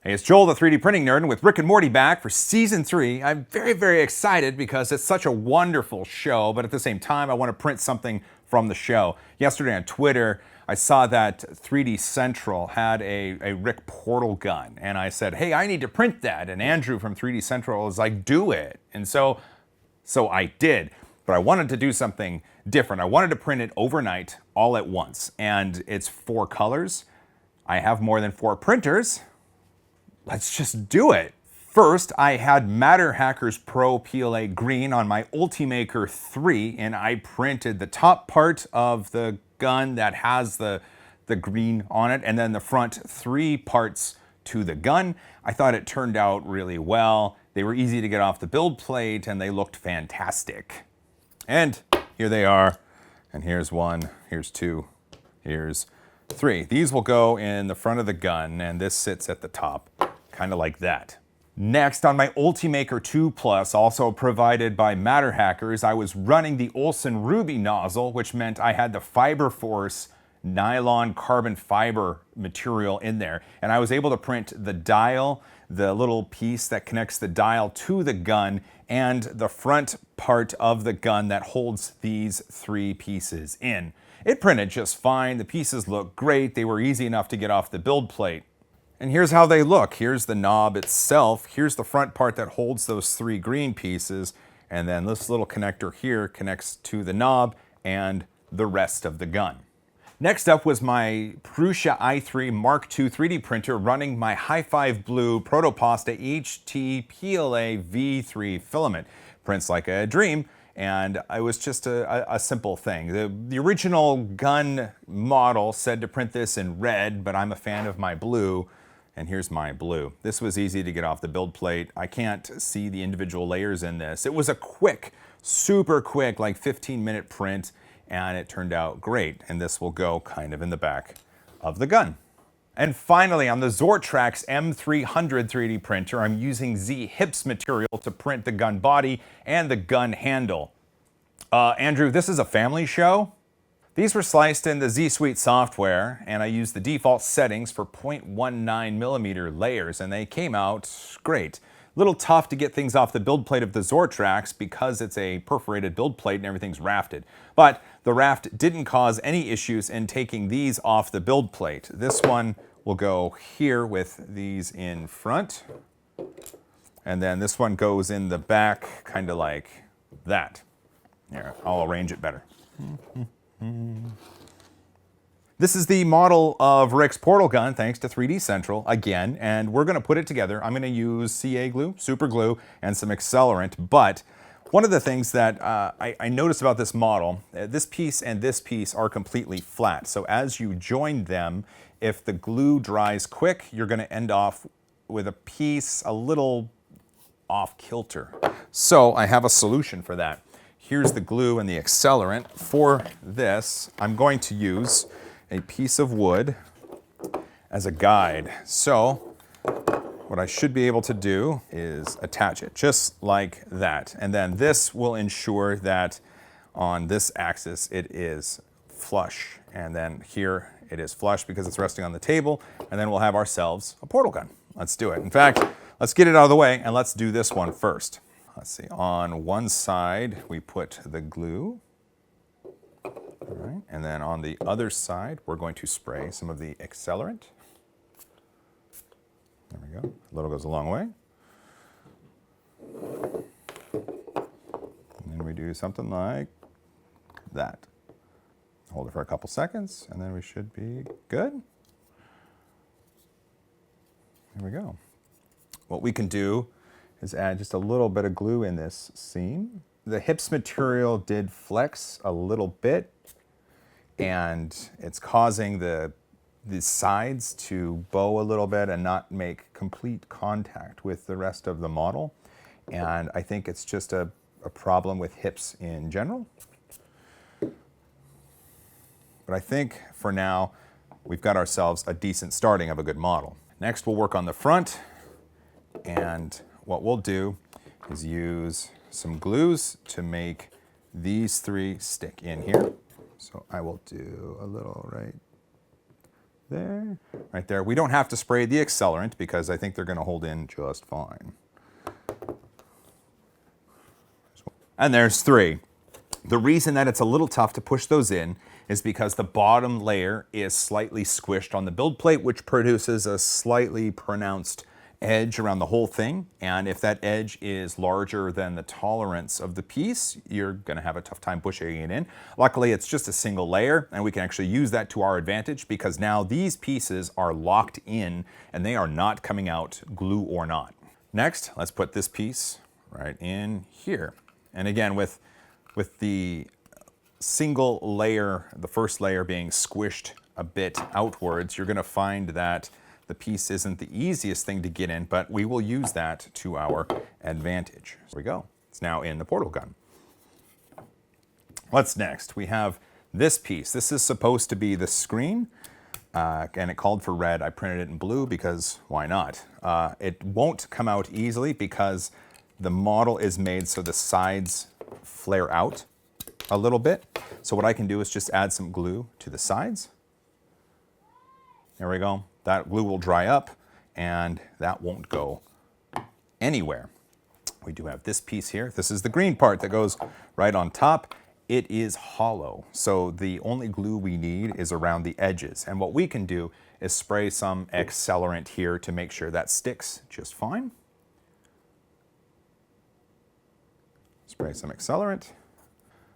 Hey, it's Joel, the 3D printing nerd, and with Rick and Morty back for season 3. I'm very, very excited because it's such a wonderful show, but at the same time, I want to print something from the show. Yesterday on Twitter, I saw that 3D Central had a Rick portal gun, and I said, hey, I need to print that. And Andrew from 3D Central was like, do it. And so I did, but I wanted to do something different. I wanted to print it overnight, all at once, and it's 4 colors. I have more than 4 printers. Let's just do it. First, I had Matter Hackers Pro PLA green on my Ultimaker 3, and I printed the top part of the gun that has the green on it, and then the front 3 parts to the gun. I thought it turned out really well. They were easy to get off the build plate, and they looked fantastic. And here they are, and here's 1, here's 2, here's 3. These will go in the front of the gun, and this sits at the top. Kind of like that. Next, on my Ultimaker 2 Plus, also provided by Matter Hackers, I was running the Olsen Ruby nozzle, which meant I had the Fiber Force nylon carbon fiber material in there. And I was able to print the dial, the little piece that connects the dial to the gun, and the front part of the gun that holds these 3 pieces in. It printed just fine. The pieces look great. They were easy enough to get off the build plate. And here's how they look. Here's the knob itself. Here's the front part that holds those 3 green pieces. And then this little connector here connects to the knob and the rest of the gun. Next up was my Purusha III Mark II 3D printer running my Hi-5 Blue Protopasta HT PLA V3 filament. Prints like a dream. And it was just a simple thing. The original gun model said to print this in red, but I'm a fan of my blue. And here's my blue. This was easy to get off the build plate. I can't see the individual layers in this. It was a quick, super quick, like 15-minute print, and it turned out great. And this will go kind of in the back of the gun. And finally, on the ZTracks M300 3D printer, I'm using Z-Hips material to print the gun body and the gun handle. Andrew, this is a family show? These were sliced in the Z Suite software, and I used the default settings for 0.19mm layers, and they came out great. A little tough to get things off the build plate of the ZTracks because it's a perforated build plate and everything's rafted. But the raft didn't cause any issues in taking these off the build plate. This one will go here with these in front, and then this one goes in the back, kind of like that. Here, I'll arrange it better. This is the model of Rick's portal gun, thanks to 3D Central, again, and we're gonna put it together. I'm gonna use CA glue, super glue, and some accelerant, but one of the things that I noticed about this model, this piece and this piece are completely flat. So as you join them, if the glue dries quick, you're gonna end off with a piece a little off kilter. So I have a solution for that. Here's the glue and the accelerant. For this, I'm going to use a piece of wood as a guide. So what I should be able to do is attach it just like that. And then this will ensure that on this axis it is flush. And then here it is flush because it's resting on the table. And then we'll have ourselves a portal gun. Let's do it. In fact, let's get it out of the way and let's do this one first. Let's see, on one side, we put the glue. All right, and then on the other side, we're going to spray some of the accelerant. There we go, a little goes a long way. And then we do something like that. Hold it for a couple seconds, and then we should be good. There we go. What we can do is add just a little bit of glue in this seam. The hips material did flex a little bit, and it's causing the sides to bow a little bit and not make complete contact with the rest of the model. And I think it's just a problem with hips in general. But I think for now, we've got ourselves a decent starting of a good model. Next, we'll work on the front, and what we'll do is use some glues to make these 3 stick in here. So I will do a little right there, right there. We don't have to spray the accelerant because I think they're going to hold in just fine. And there's 3. The reason that it's a little tough to push those in is because the bottom layer is slightly squished on the build plate, which produces a slightly pronounced edge around the whole thing. And if that edge is larger than the tolerance of the piece, you're gonna have a tough time pushing it in. Luckily, it's just a single layer, and we can actually use that to our advantage because now these pieces are locked in and they are not coming out, glue or not. Next, let's put this piece right in here. And again, with the single layer, the first layer being squished a bit outwards, you're gonna find that the piece isn't the easiest thing to get in, but we will use that to our advantage. There we go. It's now in the portal gun. What's next? We have this piece. This is supposed to be the screen, and it called for red. I printed it in blue because why not? It won't come out easily because the model is made so the sides flare out a little bit. So what I can do is just add some glue to the sides. There we go. That glue will dry up and that won't go anywhere. We do have this piece here. This is the green part that goes right on top. It is hollow, so the only glue we need is around the edges. And what we can do is spray some accelerant here to make sure that sticks just fine. Spray some accelerant.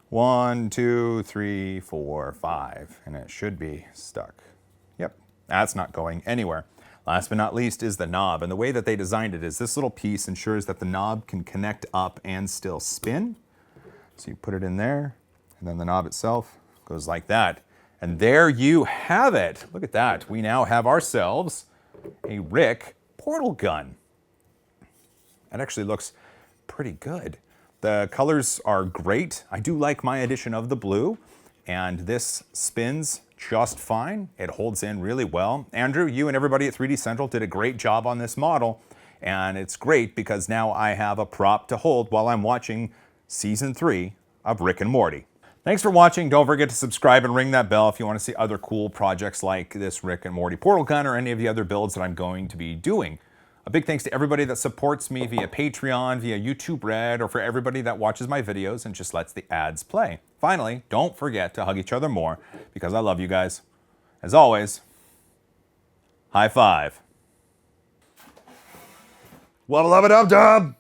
1, 2, 3, 4, 5, and it should be stuck. Yep, that's not going anywhere. Last but not least is the knob, and the way that they designed it is this little piece ensures that the knob can connect up and still spin. So you put it in there, and then the knob itself goes like that. And there you have it. Look at that. We now have ourselves a Rick portal gun. It actually looks pretty good. The colors are great. I do like my addition of the blue, and this spins just fine. It holds in really well. Andrew, you and everybody at 3D Central did a great job on this model, and it's great because now I have a prop to hold while I'm watching Season 3 of Rick and Morty. Thanks for watching. Don't forget to subscribe and ring that bell if you want to see other cool projects like this Rick and Morty portal gun or any of the other builds that I'm going to be doing. A big thanks to everybody that supports me via Patreon, via YouTube Red, or for everybody that watches my videos and just lets the ads play. Finally, don't forget to hug each other more because I love you guys. As always, high five. Wubba lubba dub dub.